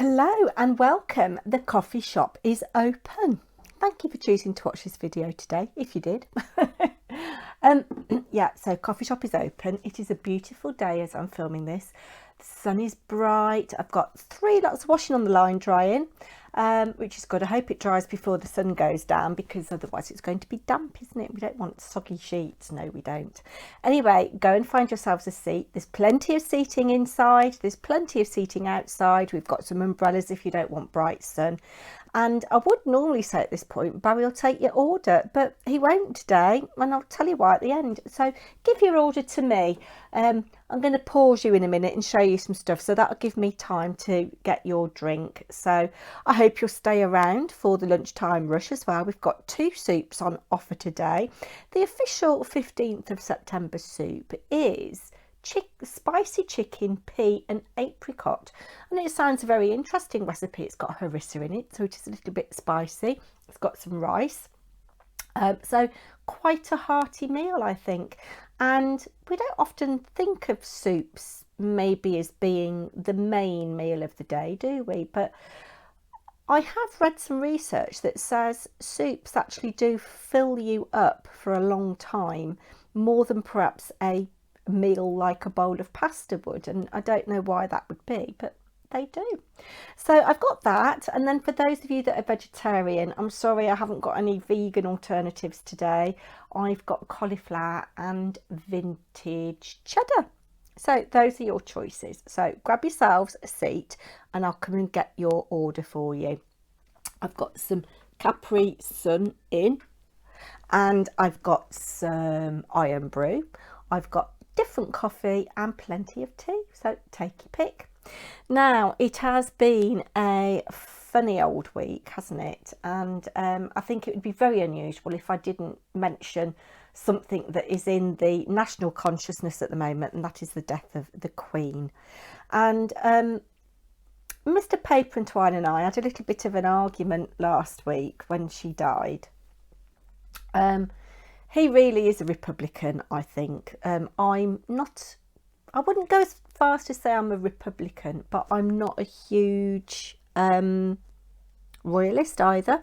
Hello and welcome. The coffee shop is open. Thank you for choosing to watch this video today, if you did. So coffee shop is open. It is a beautiful day as I'm filming this. The sun is bright. I've got 3 lots of washing on the line drying, which is good. I hope it dries before the sun goes down, because otherwise it's going to be damp, isn't it? We don't want soggy sheets. No, we don't. Anyway, go and find yourselves a seat. There's plenty of seating inside. There's plenty of seating outside. We've got some umbrellas if you don't want bright sun. And I would normally say at this point, Barry will take your order, but he won't today, and I'll tell you why at the end. So give your order to me. I'm going to pause you in a minute and show you some stuff, so that'll give me time to get your drink. So I hope you'll stay around for the lunchtime rush as well. We've got 2 soups on offer today. The official 15th of September soup is spicy chicken, pea and apricot, and it sounds a very interesting recipe. It's got harissa in it, so it is a little bit spicy. It's got some rice, so quite a hearty meal, I think. And we don't often think of soups maybe as being the main meal of the day, do we? But I have read some research that says soups actually do fill you up for a long time, more than perhaps a meal like a bowl of pasta would, and I don't know why that would be, but they do. So I've got that, and then for those of you that are vegetarian, I'm sorry I haven't got any vegan alternatives today. I've got cauliflower and vintage cheddar. So those are your choices. So grab yourselves a seat and I'll come and get your order for you. I've got some Capri Sun in, and I've got some Iron Brew. I've got different coffee and plenty of tea, so take your pick. Now, it has been a funny old week, hasn't it? And I think it would be very unusual if I didn't mention something that is in the national consciousness at the moment, and that is the death of the Queen. And Mr. Paper&Twine and I had a little bit of an argument last week when she died. He really is a Republican, I think. I wouldn't go as far as to say I'm a Republican, but I'm not a huge royalist either.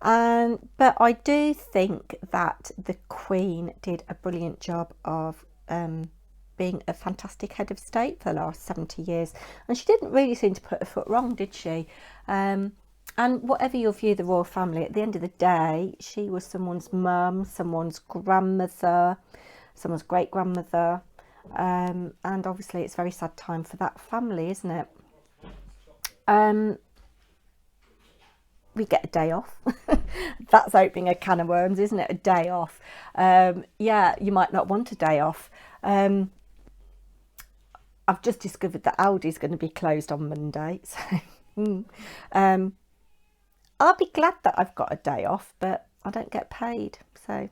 But I do think that the Queen did a brilliant job of being a fantastic head of state for the last 70 years. And she didn't really seem to put her foot wrong, did she? And whatever your view of the royal family, at the end of the day, she was someone's mum, someone's grandmother, someone's great-grandmother. And obviously it's a very sad time for that family, isn't it? We get a day off. That's opening a can of worms, isn't it? A day off. Yeah, you might not want a day off. I've just discovered that Aldi's going to be closed on Monday. So I'll be glad that I've got a day off, but I don't get paid, so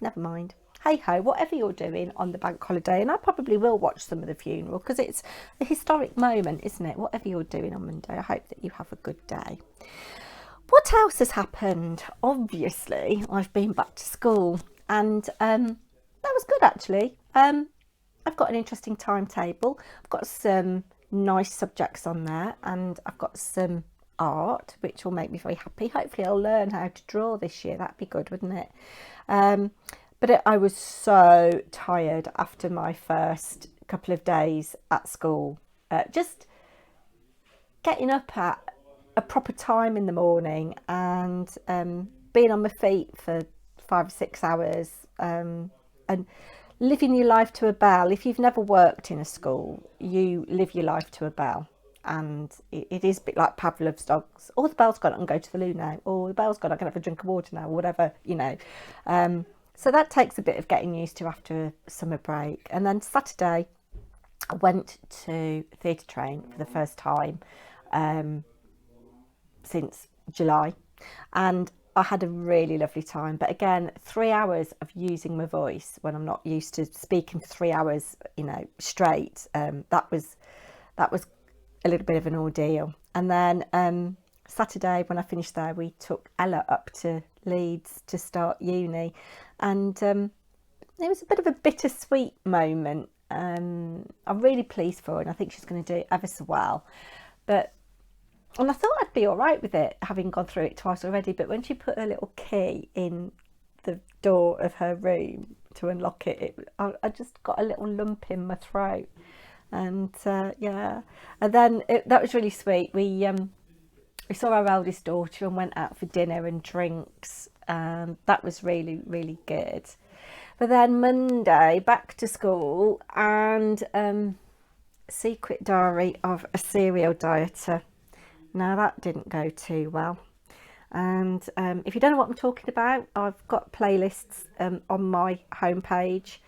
never mind. Hey ho, whatever you're doing on the bank holiday, and I probably will watch some of the funeral because it's a historic moment, isn't it? Whatever you're doing on Monday, I hope that you have a good day. What else has happened? Obviously, I've been back to school, and that was good actually. I've got an interesting timetable. I've got some nice subjects on there, and I've got some art which will make me very happy. Hopefully I'll learn how to draw this year. That'd be good, wouldn't it? But I was so tired after my first couple of days at school. Just getting up at a proper time in the morning and being on my feet for 5 or 6 hours, and living your life to a bell. If you've never worked in a school, you live your life to a bell. And it is a bit like Pavlov's dogs. Oh, the bell's gone, I can go to the loo now. Or the bell's gone, I can have a drink of water now, or whatever, you know. So that takes a bit of getting used to after a summer break. And then Saturday, I went to theatre train for the first time since July. And I had a really lovely time. But again, 3 hours of using my voice when I'm not used to speaking for 3 hours, you know, straight. That was a little bit of an ordeal. And then Saturday when I finished there, we took Ella up to Leeds to start uni, and it was a bit of a bittersweet moment. I'm really pleased for her, and I think she's going to do ever so well. But And I thought I'd be all right with it, having gone through it twice already. But when she put her little key in the door of her room to unlock it, I just got a little lump in my throat. And yeah, and then that was really sweet. We saw our eldest daughter and went out for dinner and drinks, and that was really, really good. But then Monday, back to school, and secret diary of a serial dieter. Now that didn't go too well. And if you don't know what I'm talking about, I've got playlists on my homepage,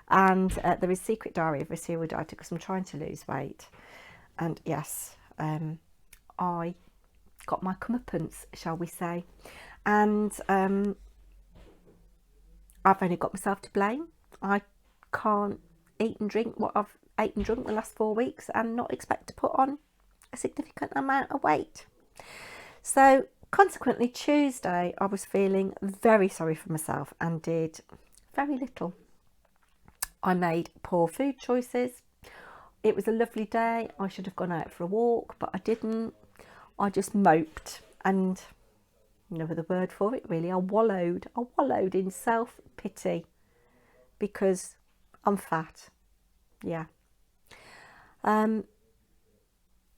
and there is Secret Diary of a Serial Dieter because I'm trying to lose weight. And yes, I got my comeuppance, shall we say. And I've only got myself to blame. I can't eat and drink what I've ate and drunk the last 4 weeks and not expect to put on a significant amount of weight. So consequently, Tuesday I was feeling very sorry for myself and did very little. I made poor food choices. It was a lovely day. I should have gone out for a walk, but I didn't. I just moped, and no other word for it really. I wallowed in self-pity because I'm fat. Yeah.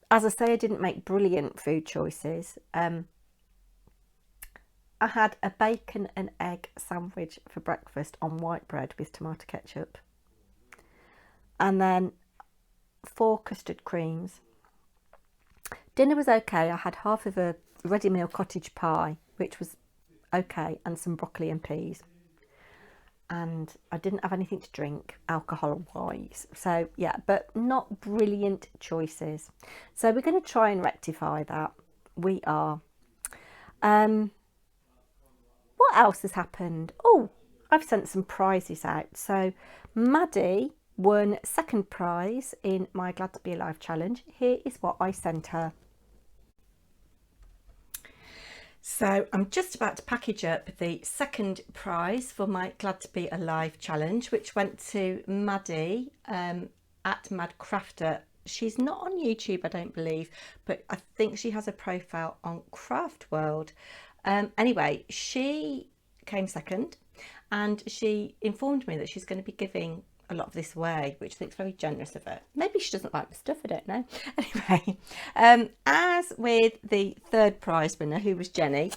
As I say, I didn't make brilliant food choices. I had a bacon and egg sandwich for breakfast on white bread with tomato ketchup, and then 4 custard creams. Dinner was okay. I had half of a ready meal cottage pie, which was okay, and some broccoli and peas. And I didn't have anything to drink alcohol wise. So yeah, but not brilliant choices. So we're going to try and rectify that. We are. What else has happened? Oh, I've sent some prizes out. So Maddie won second prize in my Glad to Be Alive challenge. Here is what I sent her. So I'm just about to package up the second prize for my Glad to Be Alive challenge, which went to Maddie at Mad Crafter. She's not on YouTube, I don't believe, but I think she has a profile on Craft World. Anyway, she came second, and she informed me that she's going to be giving a lot of this away, which I think is very generous of her. Maybe she doesn't like the stuff, I don't know. Anyway, as with the third prize winner, who was Jenny,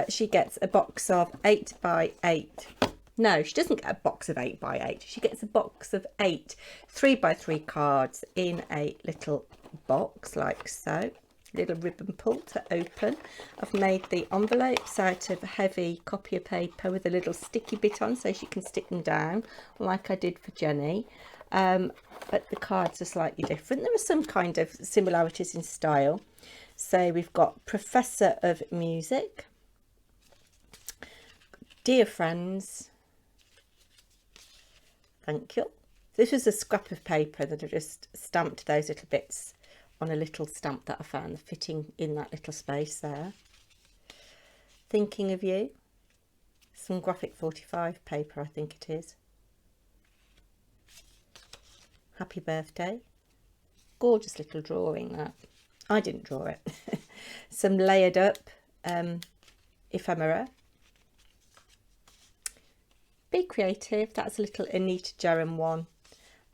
she gets a box of 8 by 8. No, she doesn't get a box of 8 by 8. She gets a box of 8 3 by 3 cards in a little box like so. Little ribbon pull to open. I've made the envelopes out of heavy copier paper with a little sticky bit on so she can stick them down like I did for Jenny, but the cards are slightly different. There are some kind of similarities in style. So we've got Professor of Music, Dear Friends, thank you. This was a scrap of paper that I just stamped those little bits on a little stamp that I found fitting in that little space there. Thinking of You, some graphic 45 paper, I think it is. Happy Birthday, gorgeous little drawing that. I didn't draw it. Some layered up ephemera. Be Creative, that's a little Anita Jerem one.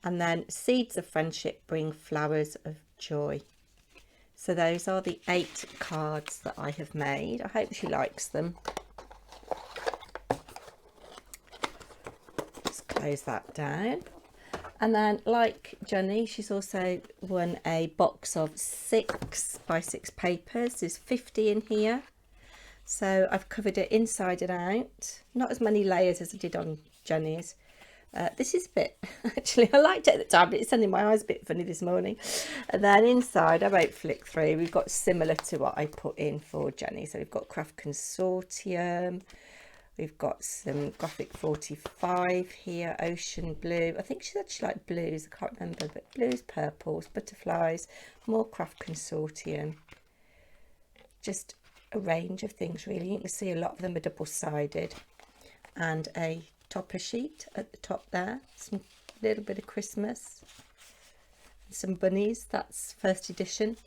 And then Seeds of Friendship Bring Flowers of Joy. So those are the 8 cards that I have made. I hope she likes them. Let's close that down. And then, like Jenny, she's also won a box of 6 by 6 papers. There's 50 in here. So I've covered it inside and out. Not as many layers as I did on Jenny's. This is a bit, actually, I liked it at the time, but it's sending my eyes a bit funny this morning. And then inside, I won't flick through, we've got similar to what I put in for Jenny. So we've got Craft Consortium, we've got some Graphic 45 here, Ocean Blue. I think she's actually like blues, I can't remember, but blues, purples, butterflies, more Craft Consortium. Just a range of things, really. You can see a lot of them are double-sided. And a topper sheet at the top there, some little bit of Christmas, some bunnies, that's first edition.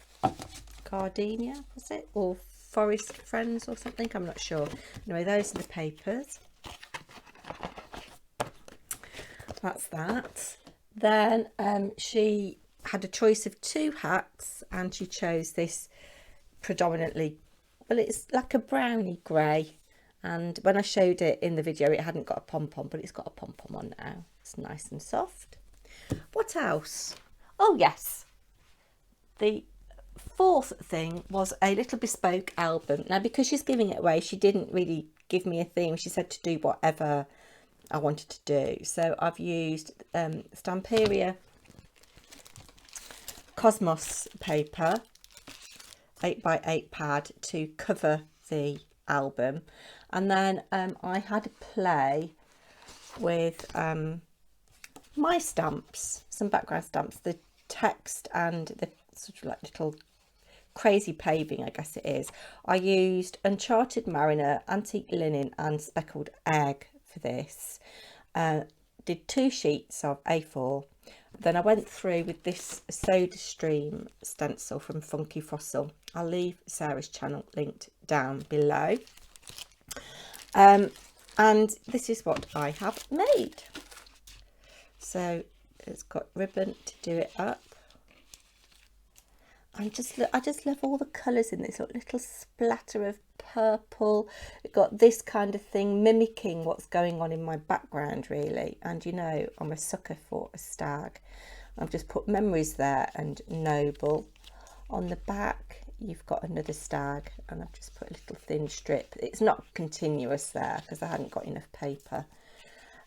Gardenia, was it? Or Forest Friends or something, I'm not sure. Anyway, those are the papers. That's that. Then she had a choice of 2 hats, and she chose this predominantly, well, it's like a brownie grey, and when I showed it in the video it hadn't got a pom-pom, but it's got a pom-pom on now. It's nice and soft. What else? Oh yes, the 4th thing was a little bespoke album. Now, because she's giving it away, she didn't really give me a theme. She said to do whatever I wanted to do. So I've used Stamperia Cosmos paper, 8x8 pad, to cover the album. And then I had a play with my stamps, some background stamps, the text and the sort of like little crazy paving, I guess it is. I used Uncharted Mariner, Antique Linen and Speckled Egg for this. Did 2 sheets of A4. Then I went through with this Soda Stream stencil from Funky Fossil. I'll leave Sarah's channel linked down below. And this is what I have made. So it's got ribbon to do it up. I just love all the colours in this little splatter of purple. It got this kind of thing mimicking what's going on in my background, really. And you know, I'm a sucker for a stag. I've just put memories there and noble. On the back you've got another stag, and I've just put a little thin strip. It's not continuous there because I hadn't got enough paper.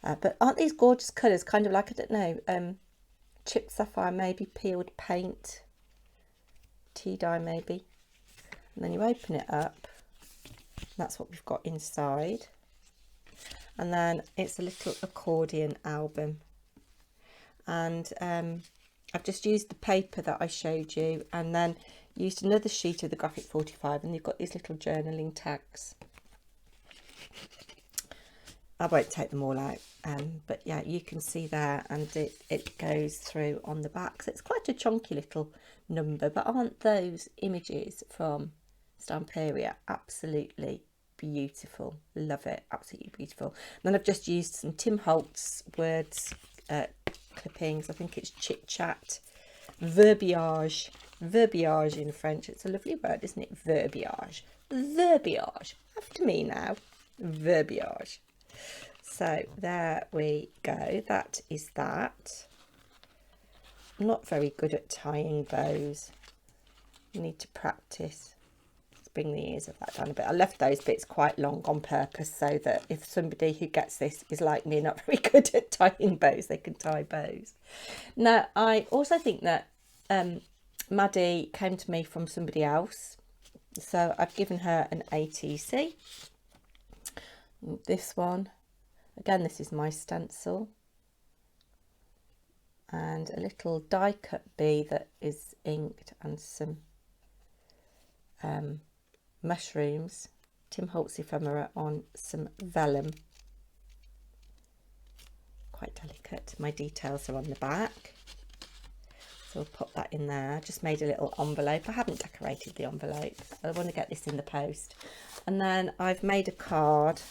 But aren't these gorgeous colours? Kind of like, I don't know, chipped sapphire, maybe peeled paint, tea dye maybe. And then you open it up, and that's what we've got inside. And then it's a little accordion album, and I've just used the paper that I showed you, and then used another sheet of the Graphic 45, and you've got these little journaling tags. I won't take them all out, but yeah, you can see there, and it goes through on the back. So it's quite a chunky little number, but aren't those images from Stamperia absolutely beautiful? Love it, absolutely beautiful. And then I've just used some Tim Holtz words clippings. I think it's chit chat, verbiage in French. It's a lovely word, isn't it? Verbiage, after me now, verbiage. So there we go, that is that. I'm not very good at tying bows. I need to practice. Let's bring the ears of that down a bit. I left those bits quite long on purpose so that if somebody who gets this is like me, not very good at tying bows, they can tie bows. Now, I also think that Maddie came to me from somebody else, so I've given her an ATC. This one, again, this is my stencil, and a little die cut bee that is inked, and some mushrooms, Tim Holtz ephemera on some vellum, quite delicate. My details are on the back, so I'll pop that in there. Just made a little envelope. I haven't decorated the envelope, I want to get this in the post. And then I've made a card,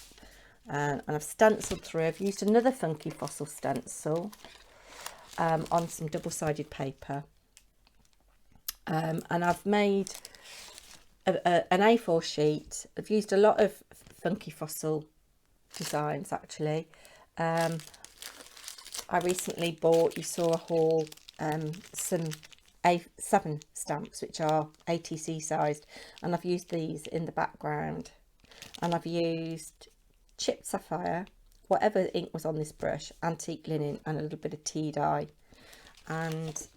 and I've stenciled through. I've used another Funky Fossil stencil on some double-sided paper, and I've made an A4 sheet. I've used a lot of Funky Fossil designs, actually. I recently bought, you saw a haul, some A7 stamps, which are ATC sized, and I've used these in the background. And I've used chipped sapphire, whatever ink was on this brush, antique linen, and a little bit of tea dye. And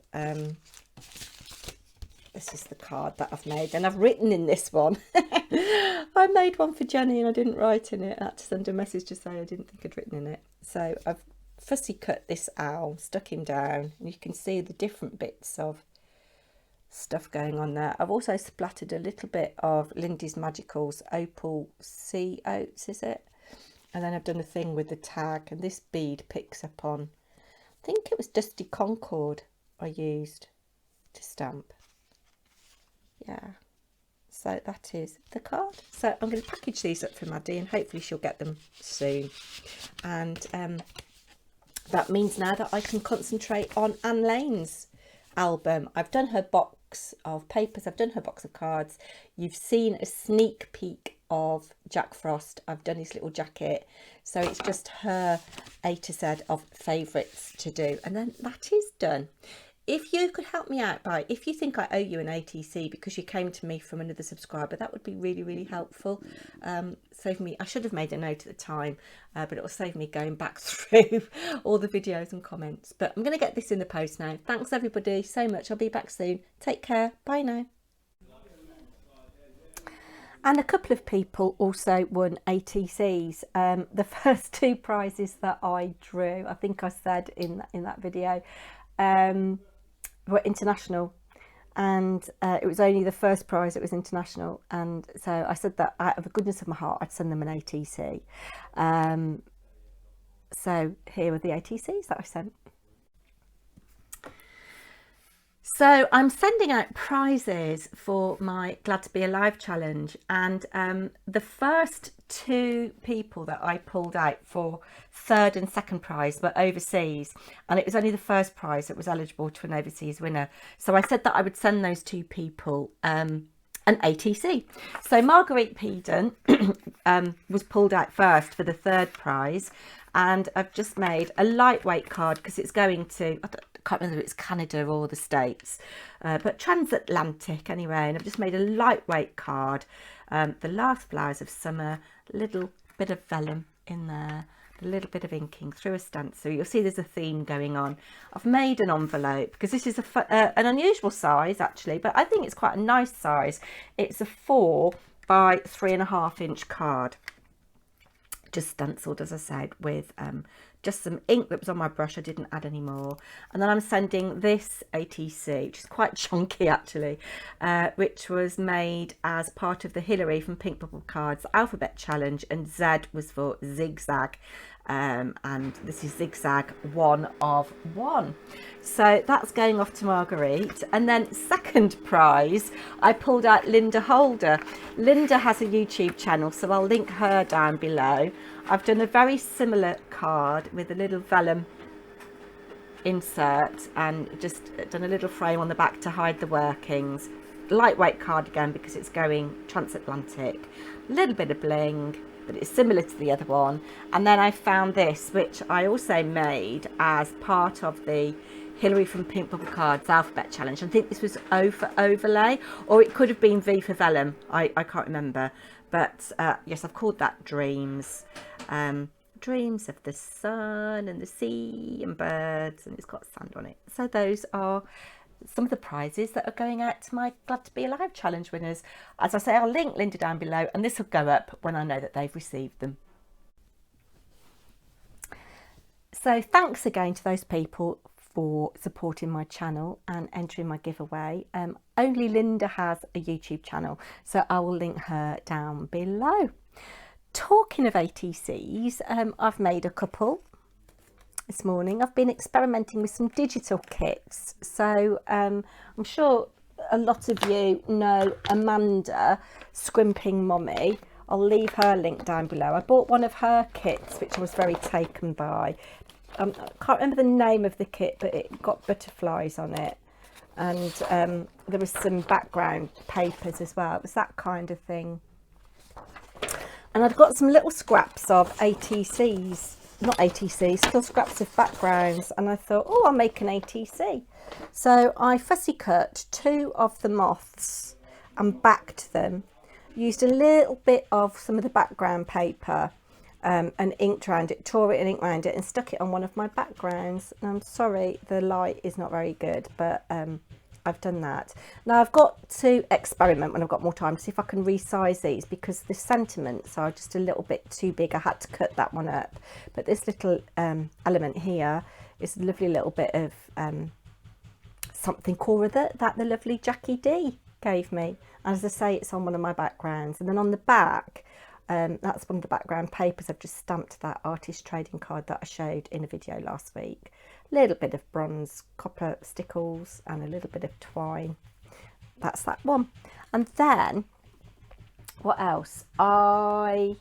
this is the card that I've made, and I've written in this one. I made one for Jenny and I didn't write in it. I had to send a message to say I didn't think I'd written in it. So I've fussy cut this owl, stuck him down, and you can see the different bits of stuff going on there. I've also splattered a little bit of Lindy's Magicals Opal Sea Oats, is it? And then I've done a thing with the tag, and this bead picks up on, I think it was Dusty Concord I used to stamp. Yeah, So that is the card. So I'm going to package these up for Maddie and hopefully she'll get them soon. And that means now that I can concentrate on Anne Lane's album. I've done her box of papers, I've done her box of cards. You've seen a sneak peek of Jack Frost. I've done his little jacket. So it's just her A to Z of favourites to do. And then that is done. If you could help me out by, if you think I owe you an ATC because you came to me from another subscriber, that would be really, really helpful. Save me, I should have made a note at the time, but it will save me going back through all the videos and comments. But I'm going to get this in the post now. Thanks everybody so much. I'll be back soon. Take care. Bye now. And a couple of people also won ATCs. The first two prizes that I drew, I think I said in that video, were international, and it was only the first prize that was international, and so I said that out of the goodness of my heart I'd send them an ATC. So here are the ATCs that I sent. So I'm sending out prizes for my Glad to Be Alive challenge, and the first two people that I pulled out for third and second prize were overseas, and it was only the first prize that was eligible to an overseas winner. So I said that I would send those two people an ATC. So Marguerite Peden was pulled out first for the third prize, and I've just made a lightweight card because it's going to, I can't remember if it's Canada or the States, but transatlantic anyway. And I've just made a lightweight card. The last flowers of summer, a little bit of vellum in there, a little bit of inking through a stencil. You'll see there's a theme going on. I've made an envelope because this is an unusual size actually, but I think it's quite a nice size. It's a 4 by 3.5 inch card. Just stenciled, as I said, with just some ink that was on my brush. I didn't add any more. And then I'm sending this ATC, which is quite chunky actually, which was made as part of the Hillary from Pink Bubble Cards Alphabet Challenge, and Z was for zigzag. And this is zigzag 1 of 1. So that's going off to Marguerite. And then second prize, I pulled out Linda Holder. Linda has a YouTube channel, so I'll link her down below. I've done a very similar card with a little vellum insert and just done a little frame on the back to hide the workings. Lightweight card again because it's going transatlantic. A little bit of bling, but it's similar to the other one. And then I found this, which I also made as part of the Hillary from Pink Bubble Cards Alphabet Challenge. I think this was O for overlay, or it could have been V for vellum. I can't remember. But yes, I've called that Dreams. Dreams of the sun and the sea and birds, and it's got sand on it. So those are some of the prizes that are going out to my Glad to Be Alive challenge winners. As I say, I'll link Linda down below, and this will go up when I know that they've received them. So thanks again to those people for supporting my channel and entering my giveaway. Only Linda has a YouTube channel, so I will link her down below. Talking of ATCs, I've made a couple this morning. I've been experimenting with some digital kits. So I'm sure a lot of you know Amanda, Scrimping Mommy. I'll leave her link down below. I bought one of her kits, which I was very taken by. I can't remember the name of the kit, but it got butterflies on it. And there was some background papers as well. It was that kind of thing. And I've got some little scraps of ATCs, not ATCs, still scraps of backgrounds. And I thought, oh, I'll make an ATC. So I fussy cut 2 of the moths and backed them. Used a little bit of some of the background paper and inked around it, tore it and inked around it and stuck it on one of my backgrounds. And I'm sorry, the light is not very good, but I've done that. Now I've got to experiment when I've got more time to see if I can resize these, because the sentiments are just a little bit too big. I had to cut that one up, but this little element here is a lovely little bit of something or other that the lovely Jackie D gave me. And as I say, it's on one of my backgrounds. And then on the back, that's one of the background papers. I've just stamped that artist trading card that I showed in a video last week. A little bit of bronze copper stickles and a little bit of twine. That's that one. And then What else? I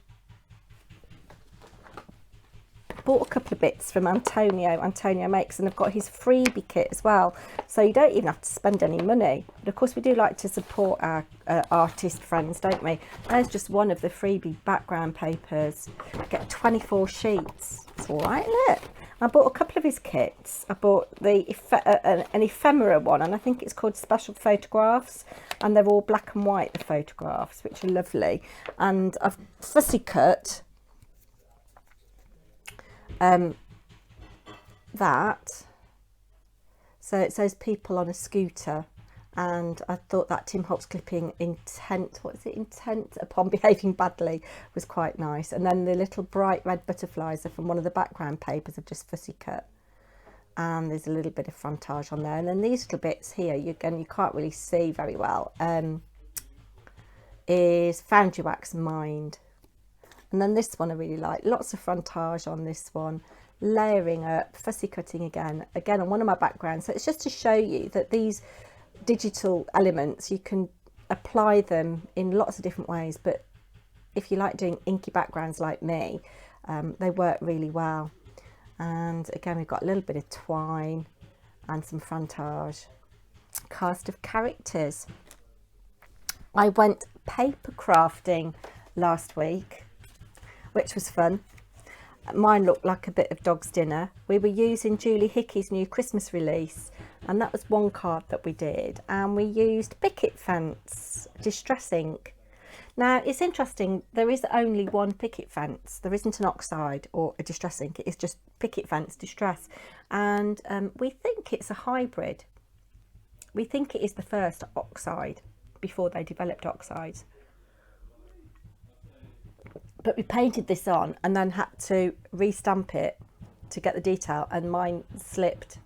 bought a couple of bits from Antonio makes, and I've got his freebie kit as well, so you don't even have to spend any money. But of course we do like to support our artist friends, don't we? There's just one of the freebie background papers. I get 24 sheets. It's all right, isn't it? I bought a couple of his kits. I bought an ephemera one, and I think it's called Special Photographs, and they're all black and white, the photographs, which are lovely. And I've fussy cut that, so it says people on a scooter, and I thought that Tim Holtz clipping intent upon behaving badly was quite nice. And then the little bright red butterflies are from one of the background papers I've just fussy cut, and there's a little bit of frontage on there. And then these little bits here, you can't really see very well, is Foundry Wax Mind. And then this one I really like, lots of frontage on this one, layering up, fussy cutting again on one of my backgrounds. So it's just to show you that these digital elements, you can apply them in lots of different ways, but if you like doing inky backgrounds like me, they work really well. And again, we've got a little bit of twine and some frontage, cast of characters. I went paper crafting last week, which was fun. Mine looked like a bit of dog's dinner. We were using Julie Hickey's new Christmas release, and that was one card that we did, and we used picket fence distress ink. Now it's interesting, there is only one picket fence. There isn't an oxide or a distress ink, it's just picket fence distress, and we think it's a hybrid. We think it is the first oxide before they developed oxides. But we painted this on and then had to re-stamp it to get the detail, and mine slipped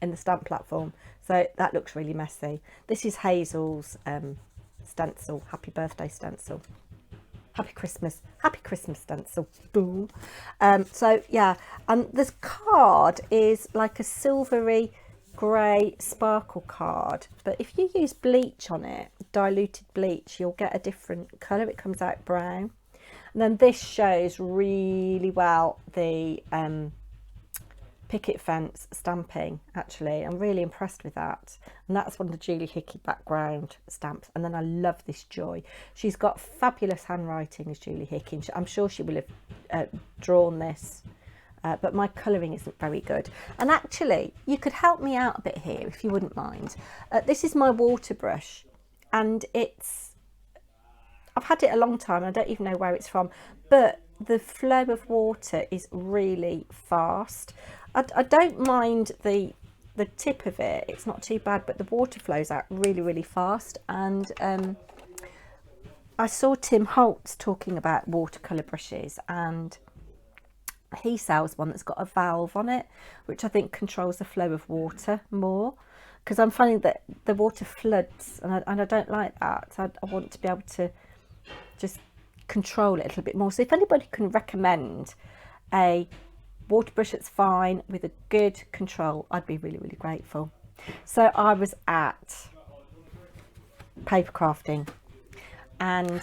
in the stamp platform, so that looks really messy. This is Hazel's stencil, happy birthday stencil, happy Christmas stencil. Boom. So yeah, and this card is like a silvery grey sparkle card, but if you use bleach on it, diluted bleach, you'll get a different colour. It comes out brown. And then this shows really well the picket fence stamping, actually. I'm really impressed with that. And that's one of the Julie Hickey background stamps. And then I love this Joy. She's got fabulous handwriting as Julie Hickey. I'm sure she will have drawn this, but my colouring isn't very good. And actually, you could help me out a bit here if you wouldn't mind. This is my water brush, and I've had it a long time, I don't even know where it's from, but the flow of water is really fast. I don't mind the tip of it, it's not too bad, but the water flows out really, really fast. And I saw Tim Holtz talking about watercolour brushes, and he sells one that's got a valve on it, which I think controls the flow of water more, because I'm finding that the water floods, and I don't like that. I want to be able to just control it a little bit more. So if anybody can recommend a water brush that's fine with a good control, I'd be really, really grateful. So I was at paper crafting, and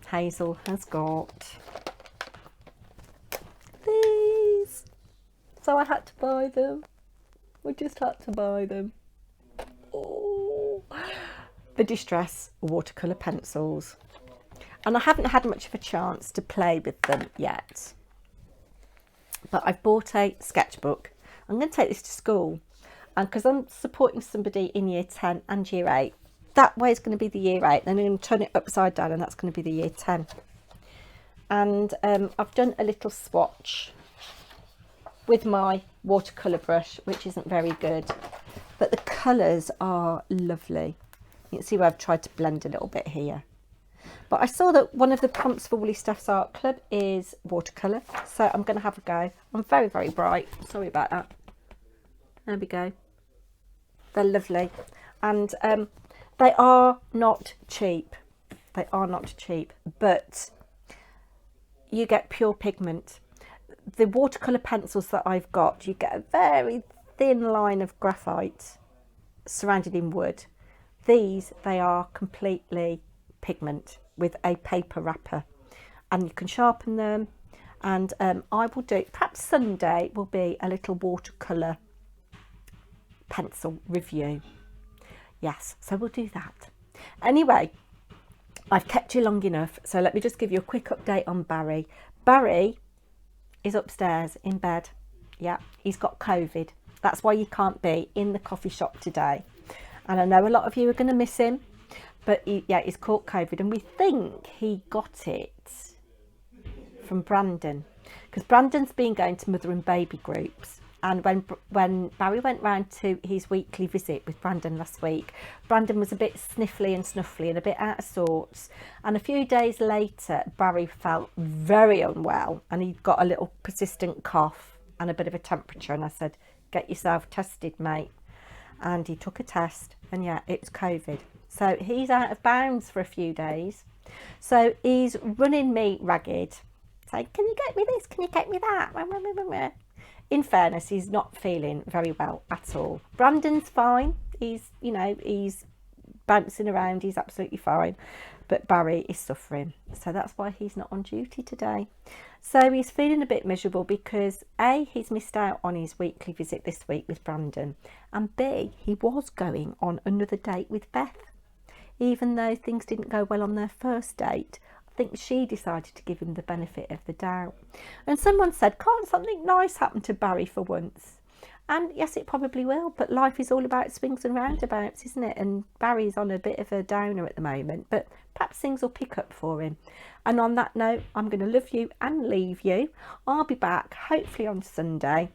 Hazel has got these, so I had to buy them. We just had to buy them. Oh, the Distress watercolour pencils. And I haven't had much of a chance to play with them yet, but I've bought a sketchbook. I'm going to take this to school, and because I'm supporting somebody in year 10 and year 8, that way is going to be the year 8, then I'm going to turn it upside down, and that's going to be the year 10. And I've done a little swatch with my watercolour brush, which isn't very good, but the colours are lovely. You can see where I've tried to blend a little bit here. But I saw that one of the prompts for Woolly Stuff's art club is watercolour, so I'm going to have a go. I'm very, very bright. Sorry about that. There we go. They're lovely. And they are not cheap. They are not cheap, but you get pure pigment. The watercolour pencils that I've got, you get a very thin line of graphite surrounded in wood. These, they are completely pigment. with a paper wrapper, and you can sharpen them. And I will do, perhaps Sunday will be a little watercolour pencil review. Yes, so we'll do that. Anyway, I've kept you long enough, so let me just give you a quick update on Barry. Barry is upstairs in bed. Yeah, he's got COVID. That's why you can't be in the coffee shop today. And I know a lot of you are going to miss him, but he's caught COVID, and we think he got it from Brandon, because Brandon's been going to mother and baby groups. And when Barry went round to his weekly visit with Brandon last week, Brandon was a bit sniffly and snuffly and a bit out of sorts. And a few days later, Barry felt very unwell, and he'd got a little persistent cough and a bit of a temperature. And I said, get yourself tested, mate. And he took a test, and yeah, it's COVID. So he's out of bounds for a few days. So he's running me ragged, saying, can you get me this? Can you get me that? In fairness, he's not feeling very well at all. Brandon's fine. He's bouncing around. He's absolutely fine. But Barry is suffering. So that's why he's not on duty today. So he's feeling a bit miserable because A, he's missed out on his weekly visit this week with Brandon. And B, he was going on another date with Beth. Even though things didn't go well on their first date, I think she decided to give him the benefit of the doubt. And someone said, can't something nice happen to Barry for once? And yes, it probably will, but life is all about swings and roundabouts, isn't it? And Barry's on a bit of a downer at the moment, but perhaps things will pick up for him. And on that note, I'm going to love you and leave you. I'll be back hopefully on Sunday,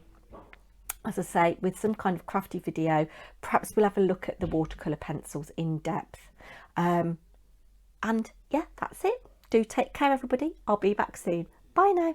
as I say, with some kind of crafty video. Perhaps we'll have a look at the watercolour pencils in depth. And yeah, that's it. Do take care, everybody. I'll be back soon. Bye now.